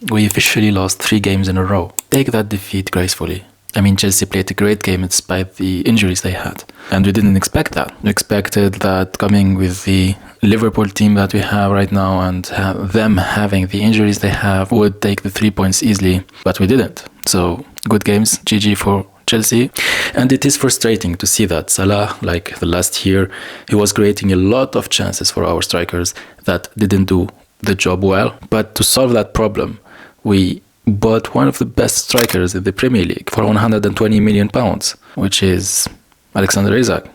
We officially lost 3 games in a row. Take that defeat gracefully. I mean, Chelsea played a great game despite the injuries they had. And we didn't expect that. We expected that coming with the Liverpool team that we have right now and them having the injuries they have would take the 3 points easily, but we didn't. So, good games, GG for Chelsea. And it is frustrating to see that Salah, like the last year, he was creating a lot of chances for our strikers that didn't do the job well. But to solve that problem, we bought one of the best strikers in the Premier League for £120 million, which is Alexander Isak.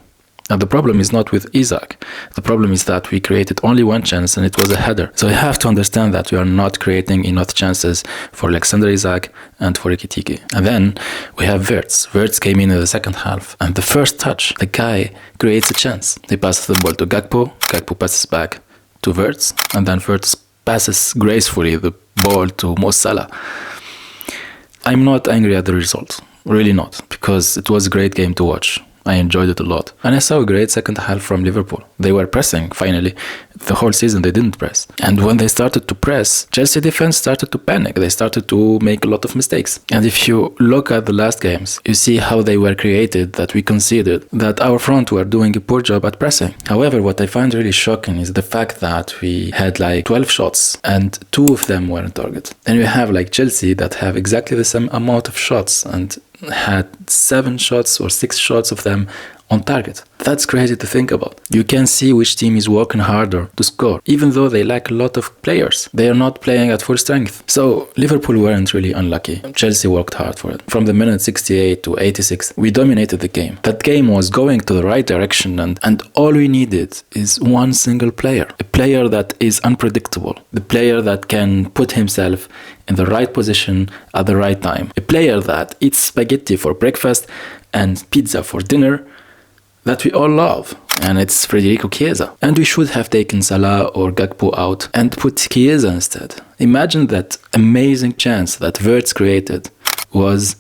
And the problem is not with Isak. The problem is that we created only one chance and it was a header. So you have to understand that we are not creating enough chances for Alexander Isak and for Ekitike. And then we have Wirtz. Wirtz came in the second half and the first touch, the guy creates a chance. He passes the ball to Gakpo. Gakpo passes back to Wirtz and then Wirtz passes gracefully the ball to Mo Salah. I'm not angry at the result, really not, because it was a great game to watch. I enjoyed it a lot. And I saw a great second half from Liverpool. They were pressing, finally. The whole season they didn't press. And when they started to press, Chelsea defense started to panic. They started to make a lot of mistakes. And if you look at the last games, you see how they were created, that we conceded, that our front were doing a poor job at pressing. However, what I find really shocking is the fact that we had like 12 shots and 2 of them were on target. And we have like Chelsea that have exactly the same amount of shots and had 7 shots or 6 shots of them on target. That's crazy to think about. You can see which team is working harder to score, even though they lack a lot of players. They are not playing at full strength. So Liverpool weren't really unlucky. Chelsea worked hard for it. From the minute 68 to 86, we dominated the game. That game was going to the right direction and all we needed is one single player. A player that is unpredictable. The player that can put himself in the right position at the right time. A player that eats spaghetti for breakfast and pizza for dinner, that we all love, and it's Federico Chiesa. And we should have taken Salah or Gakpo out and put Chiesa instead. Imagine that amazing chance that Wirtz created was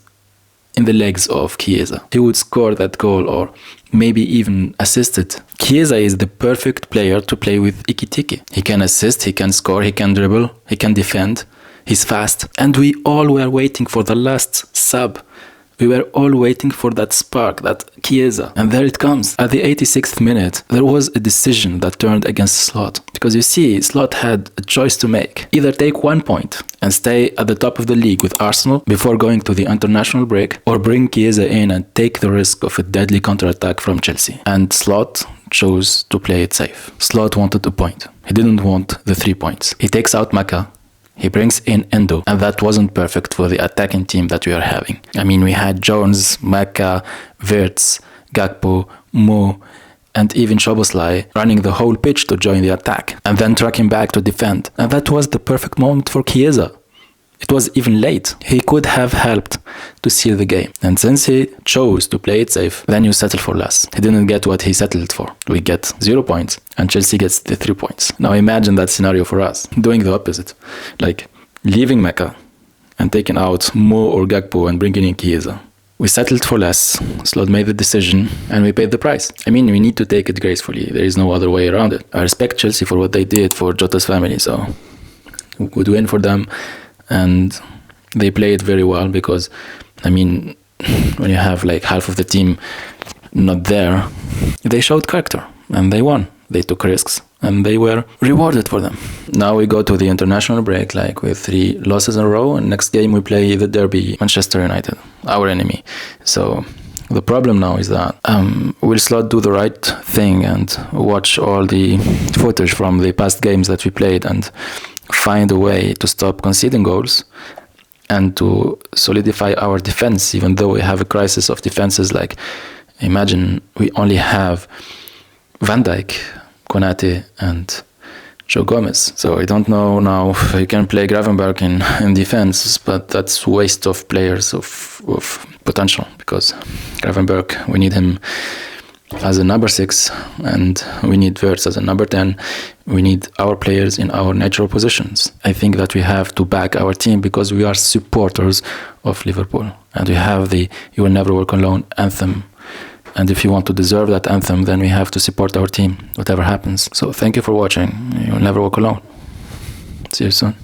in the legs of Chiesa. He would score that goal or maybe even assist it. Chiesa is the perfect player to play with Ekitike. He can assist, he can score, he can dribble, he can defend, he's fast. And we all were waiting for the last sub. We were all waiting for that spark, that Chiesa. And there it comes. At the 86th minute, there was a decision that turned against Slot. Because you see, Slot had a choice to make. Either take 1 point and stay at the top of the league with Arsenal before going to the international break, or bring Chiesa in and take the risk of a deadly counterattack from Chelsea. And Slot chose to play it safe. Slot wanted a point. He didn't want the 3 points. He takes out Maka. He brings in Endo, and that wasn't perfect for the attacking team that we are having. I mean, we had Jones, Maka, Wirtz, Gakpo, Mo, and even Szoboszlai running the whole pitch to join the attack, and then tracking back to defend. And that was the perfect moment for Chiesa. It was even late. He could have helped to seal the game. And since he chose to play it safe, then you settle for less. He didn't get what he settled for. We get 0 points and Chelsea gets the 3 points. Now imagine that scenario for us, doing the opposite. Like leaving Mecca and taking out Mo or Gakpo and bringing in Chiesa. We settled for less, Slot made the decision, and we paid the price. I mean, we need to take it gracefully. There is no other way around it. I respect Chelsea for what they did for Jota's family, so good win for them. And they played very well because, I mean, when you have like half of the team not there, they showed character and they won. They took risks and they were rewarded for them. Now we go to the international break like with 3 losses in a row, and next game we play the derby, Manchester United, our enemy. So the problem now is that will Slot do the right thing and watch all the footage from the past games that we played and find a way to stop conceding goals and to solidify our defense, even though we have a crisis of defenses. Like, imagine we only have Van Dijk, Konate and Joe Gomez. So I don't know now if we can play Gravenberch in defense, but that's waste of players of potential, because Gravenberch, we need him as a number 6 and we need Wirtz as a number 10. We need our players in our natural positions. I think that we have to back our team because we are supporters of Liverpool and we have the "You Will Never Walk Alone" anthem. And if you want to deserve that anthem, then we have to support our team, whatever happens. So thank you for watching. You will never walk alone. See you soon.